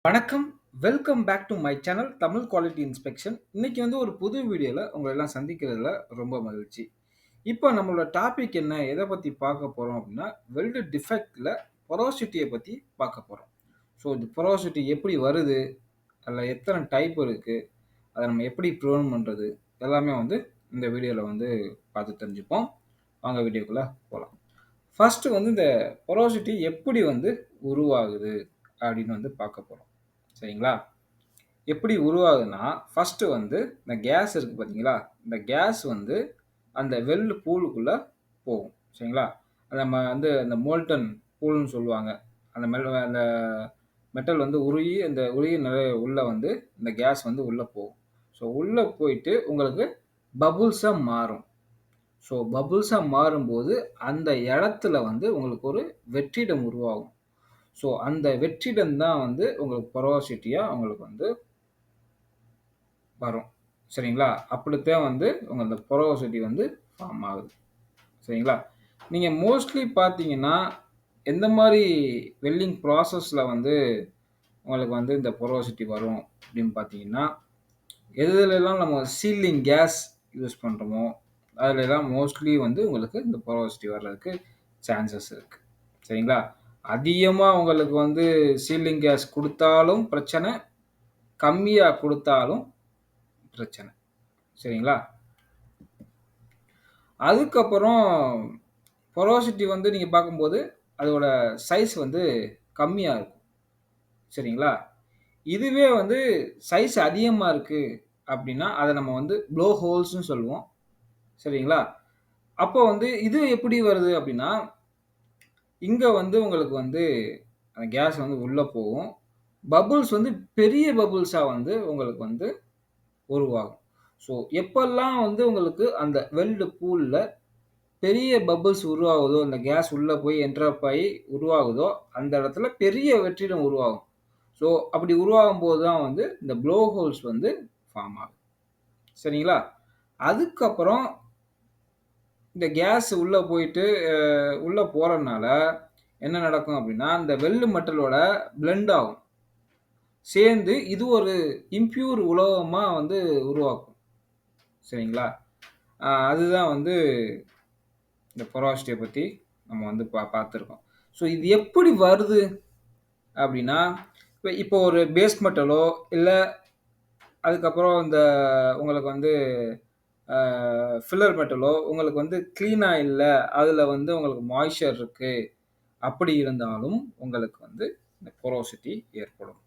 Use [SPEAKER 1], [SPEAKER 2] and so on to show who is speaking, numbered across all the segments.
[SPEAKER 1] வணக்கம். Welcome back to my channel Tamil quality inspection. இன்னைக்கு ஒரு புது வீடியோல உங்கள எல்லாம் சந்திக்கிறதுல ரொம்ப மகிழ்ச்சி. இப்போ நம்மளோட டாபிக் என்ன? எத பத்தி பார்க்க போறோம் அப்படின்னா, வெல்ட் டிஃபெக்ட்ல பொரோசிட்டிய பத்தி பார்க்க போறோம். ஸோ இந்த பொரோசிட்டி எப்படி வருது? அதில எத்தன டைப் இருக்கு? அத நம்ம எப்படி ப்ரிவென்ட் பண்றது? எல்லாமே இந்த வீடியோல பார்த்து தெரிஞ்சுப்போம். வாங்க வீடியோக்குள்ள போலாம். ஃபர்ஸ்ட் இந்த பொரோசிட்டி எப்படி உருவாகுது? அப்படின்னு பார்க்க போறோம். சரிங்களா? எப்படி உருவாகுதுன்னா, ஃபர்ஸ்ட் இந்த கேஸ் இருக்கு பார்த்தீங்களா? இந்த கேஸ் அந்த வெல்ட் பூலுக்குள்ள போகும். சரிங்களா? நம்ம அந்த மோல்டன் பூல்ன்னு சொல்லுவாங்க. அந்த மெட்டல் உருகி அந்த உருகிய நிலை உள்ள இந்த கேஸ் உள்ள போகும். ஸோ உள்ள போயிட்டு உங்களுக்கு பபுள்ஸா மாறும். ஸோ பபுள்ஸா மாறும்போது அந்த இடத்துல உங்களுக்கு ஒரு வெற்றிடம் உருவாகும். ஸோ அந்த வெற்றிடம் தான் உங்களுக்கு பொரோசிட்டியா உங்களுக்கு வரும். சரிங்களா? அப்படித்தான் உங்க அந்த பொரோசிட்டி ஃபார்ம் ஆகுது. சரிங்களா? நீங்க மோஸ்ட்லி பார்த்தீங்கன்னா, எந்த மாரி வெல்டிங் ப்ராசஸ்ல உங்களுக்கு இந்த பொரோசிட்டி வரும் அப்படின்னு பார்த்தீங்கன்னா, எதுலலாம் நம்ம சீலிங் கேஸ் யூஸ் பண்றோமோ, அதுலலாம் மோஸ்ட்லி உங்களுக்கு இந்த பொரோசிட்டி வர்றதுக்கு சான்சஸ் இருக்கு. சரிங்களா? அதிகமா உங்களுக்கு சீலிங் கேஸ் குடுத்தாலும் பிரச்சனை, கம்மியா குடுத்தாலும் பிரச்சனை. சரிங்களா? அதுக்கப்புறம் பொரோசிட்டி நீங்க பார்க்கும்போது, அதோட சைஸ் கம்மியா இருக்கும். சரிங்களா? இதுவே சைஸ் அதிகமா இருக்கு அப்டின்னா, அத நம்ம ப்ளோ ஹோல்ஸ்ன்னு சொல்லுவோம். சரிங்களா? அப்போ இது எப்படி வருது அப்டின்னா, இங்க உங்களுக்கு அந்த கேஸ் உள்ள போகும். பபிள்ஸ் பெரிய பபிள்ஸா உங்களுக்கு உருவாகும். ஸோ எப்பல்லாம் உங்களுக்கு அந்த வெல்ட் பூல்ல பெரிய பபிள்ஸ் உருவாகுதோ, அந்த கேஸ் உள்ள போய் என்ட்ரப் ஆயி உருவாகுதோ, அந்த இடத்துல பெரிய வெற்றிடம் உருவாகும். ஸோ அப்படி உருவாகும்போது தான் இந்த ப்ளோ ஹோல்ஸ் ஃபார்ம் ஆகும். சரிங்களா? அதுக்கப்புறம் இந்த கேஸ் உள்ள போயிட்டு உள்ள போறனால என்ன நடக்கும் அப்படின்னா, இந்த வெல்ட் மெட்டலோட பிளெண்ட் ஆகும். சேர்ந்து இது ஒரு இம்பியூர் உலோகமா உருவாக்கும். சரிங்களா? அதுதான் இந்த பொரோசிட்டிய பத்தி நம்ம பார்த்துருக்கோம். ஸோ இது எப்படி வருது அப்படின்னா, இப்போ ஒரு பேஸ் மெட்டலோ இல்ல அதுக்கப்புறம் இந்த உங்களுக்கு ஃபில்லர் மெட்டலோ உங்களுக்கு கிளீனா இல்ல, அதுல உங்களுக்கு மாய்ஸ்சர் இருக்கு. அப்படி இருந்தாலும் உங்களுக்கு இந்த பொரோசிட்டி ஏற்படும்.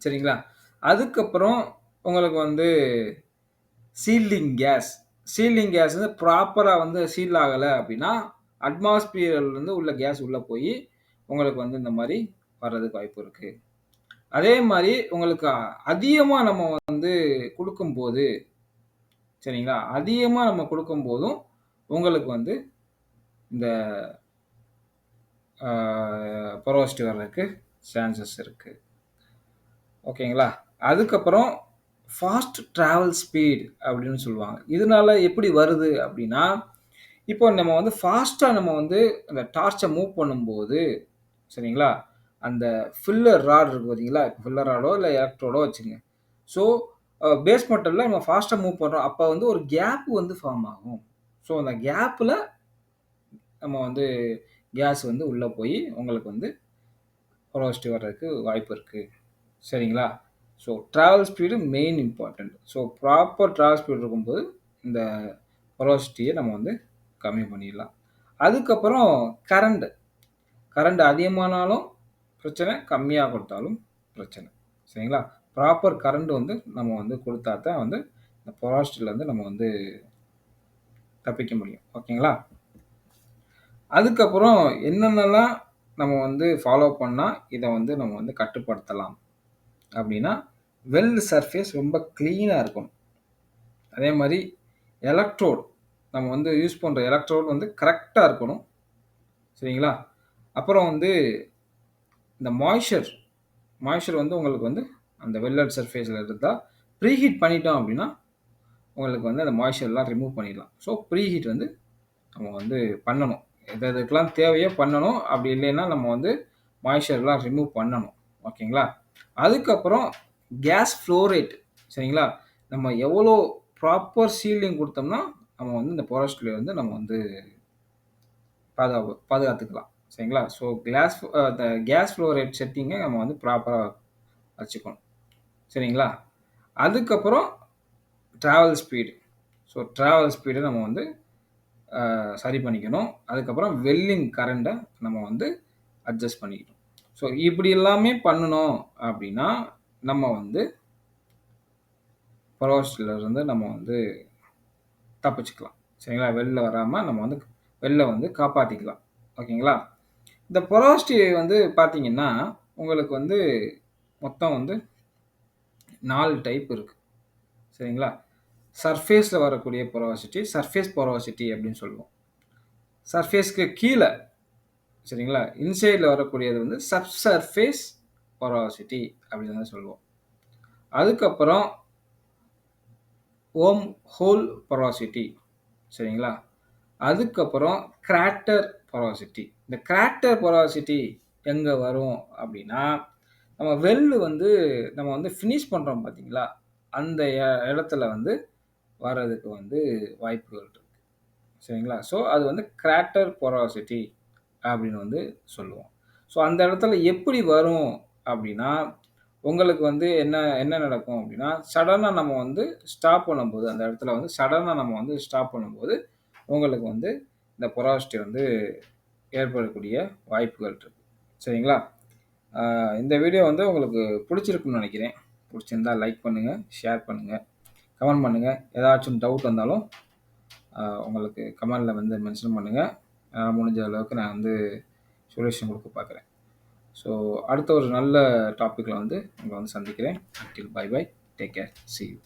[SPEAKER 1] சரிங்களா? அதுக்கப்புறம் உங்களுக்கு சீல்டிங் கேஸ். சீல்டிங் கேஸ் ப்ராப்பரா சீல் ஆகல அப்படின்னா, அட்மாஸ்பியர்ல இருந்து உள்ள கேஸ் உள்ள போயி, உங்களுக்கு இந்த மாரி வர்றதுக்கு வாய்ப்பு இருக்கு. அதே மாரி உங்களுக்கு அதிகமா நம்ம குடுக்கும்போது சரிங்களா? அதிகமா நம்ம குடுக்கும்போதும் உங்களுக்கு இந்த பொரோசிட்டி வர்றதுக்கு சான்சஸ் இருக்கு. ஓகேங்களா? அதுக்கப்புறம் ஃபாஸ்ட் டிராவல் ஸ்பீட் அப்படின்னு சொல்லுவாங்க. இதனால எப்படி வருது அப்படின்னா, இப்போ நம்ம ஃபாஸ்ட்டா நம்ம அந்த டார்ச்ச மூவ் பண்ணும்போது, சரிங்களா? அந்த ஃபில்லர் ராட் இருக்கு பார்த்தீங்களா? ஃபில்லர் ராடோ இல்ல எலக்ட்ரோடோ வச்சுக்கங்க. ஸோ பேஸ் மெட்டல்ல நம்ம ஃபாஸ்ட்டா மூவ் பண்றோம். அப்ப ஒரு கேப் ஃபார்ம் ஆகும். ஸோ அந்த கேப்ல நம்ம கேஸ் உள்ள போயி உங்களுக்கு பொரோசிட்டி வர்றதுக்கு வாய்ப்பு இருக்கு. சரிங்களா? So travel speed main important. So proper travel speed இருக்கும்போது, இந்த பொரோசிட்டிய நம்ம கம்மி பண்ணிடலாம். அதுக்கப்புறம் கரண்ட். கரண்ட் அதிகமானாலும் பிரச்சனை, கம்மியா குடுத்தாலும் பிரச்சனை. சரிங்களா? ப்ராப்பர் கரண்ட் நம்ம குடுத்தா தான் இந்த பொரோசிட்டிலருந்து நம்ம தப்பிக்க முடியும். ஓகேங்களா? அதுக்கப்புறம் என்னென்னலாம் நம்ம ஃபாலோ பண்ணா, இத நம்ம கட்டுப்படுத்தலாம் அப்படின்னா, வெல்ட் சர்ஃபேஸ் ரொம்ப கிளீனா இருக்கணும். அதே மாரி எலக்ட்ரோட் நம்ம யூஸ் பண்ற எலக்ட்ரோட் கரெக்ட்டா இருக்கணும். சரிங்களா? அப்புறம் இந்த மாய்ஸ்சர் உங்களுக்கு அந்த வெல்டட் சர்ஃபேஸ்ல இருந்தா, ப்ரீஹீட் பண்ணிட்டோம் அப்படின்னா, உங்களுக்கு அந்த மாய்ஸ்சர்லாம் ரிமூவ் பண்ணிடலாம். ஸோ ப்ரீஹீட் நம்ம பண்ணணும். எது எதுக்கெல்லாம் தேவையோ பண்ணணும். அப்படி இல்லைன்னா நம்ம மாய்ஸ்சர்லாம் ரிமூவ் பண்ணணும். ஓகேங்களா? அதுக்கப்புறம் கேஸ் ஃப்ளோ ரேட் சரிங்களா? நம்ம எவ்வளோ ப்ராப்பர் சீலிங் குடுத்தோம்னா, நம்ம வந்து இந்த போரோசிட்டில வந்து நம்ம வந்து பாதுகாத்துக்கலாம். சரிங்களா? ஸோ இந்த கேஸ் ஃப்ளோ ரேட் செட்டிங்க நம்ம வந்து ப்ராப்பரா வச்சுக்கணும். சரிங்களா? அதுக்கப்புறம் டிராவல் ஸ்பீடு. ஸோ டிராவல் ஸ்பீட நம்ம வந்து சரி பண்ணிக்கணும். அதுக்கப்புறம் வெல்டிங் கரண்ட்ட நம்ம வந்து அட்ஜஸ்ட் பண்ணிக்கணும். ஸோ இப்படி எல்லாமே பண்ணணும் அப்படின்னா, நம்ம வந்து பரோஸ்ட்லருந்து நம்ம வந்து தப்பிச்சுக்கலாம். சரிங்களா? வெளில வராம நம்ம வந்து வெளில வந்து காப்பாத்திக்கலாம். ஓகேங்களா? இந்த பொரோசிட்டி வந்து பார்த்தீங்கன்னா, உங்களுக்கு வந்து மொத்தம் வந்து 4 டைப் இருக்கு. சரிங்களா? சர்ஃபேஸ்ல வரக்கூடிய பொரோசிட்டி, சர்ஃபேஸ் பொரோசிட்டி அப்படின்னு சொல்லுவோம். சர்ஃபேஸ்க்கு கீழ சரிங்களா? இன்சைட்ல வரக்கூடியது வந்து சர்ஃபேஸ் பொரோசிட்டி அப்படின்னு தான் சொல்லுவோம். அதுக்கப்புறம் ஓம் ஹோல் பொரோசிட்டி சரிங்களா? அதுக்கப்புறம் கிராட்டர் பொரோசிட்டி. இந்த கிராட்டர் பொரோசிட்டி எங்க வரும் அப்டின்னா, நம்ம வந்து ஃபினிஷ் பண்றோம் பார்த்தீங்களா? அந்த இடத்துல வந்து வர்றதுக்கு வந்து வாய்ப்புகள் இருக்கு. சரிங்களா? ஸோ அது வந்து கிராட்டர் பொரோசிட்டி அப்டின்னு வந்து சொல்லுவோம். ஸோ அந்த இடத்துல எப்படி வரும் அப்டின்னா, உங்களுக்கு வந்து என்ன என்ன நடக்கும் அப்டின்னா, சடனா நம்ம வந்து ஸ்டாப் பண்ணும்போது, அந்த இடத்துல வந்து சடனா நம்ம வந்து ஸ்டாப் பண்ணும்போது, உங்களுக்கு வந்து இந்த பொராசிட்டி வந்து ஏற்படக்கூடிய வாய்ப்புகள் இருக்கு. சரிங்களா? ஆ இந்த வீடியோ வந்து உங்களுக்கு புடிச்சிருக்கும்னு நெனைக்கிறேன். புடிச்சிருந்தா லைக் பண்ணுங்க, ஷேர் பண்ணுங்க, கமெண்ட் பண்ணுங்க. ஏதாச்சும் டவுட் வந்தாலும் உங்களுக்கு கமெண்ட்ல வந்து மென்ஷன் பண்ணுங்க. முடிஞ்ச அளவுக்கு நான் வந்து சொல்யூஷன் குடுக்க பார்க்குறேன். ஸோ அடுத்த ஒரு நல்ல டாபிக்ல வந்து உங்கள வந்து சந்திக்கிறேன். Until bye bye. Take care. See you.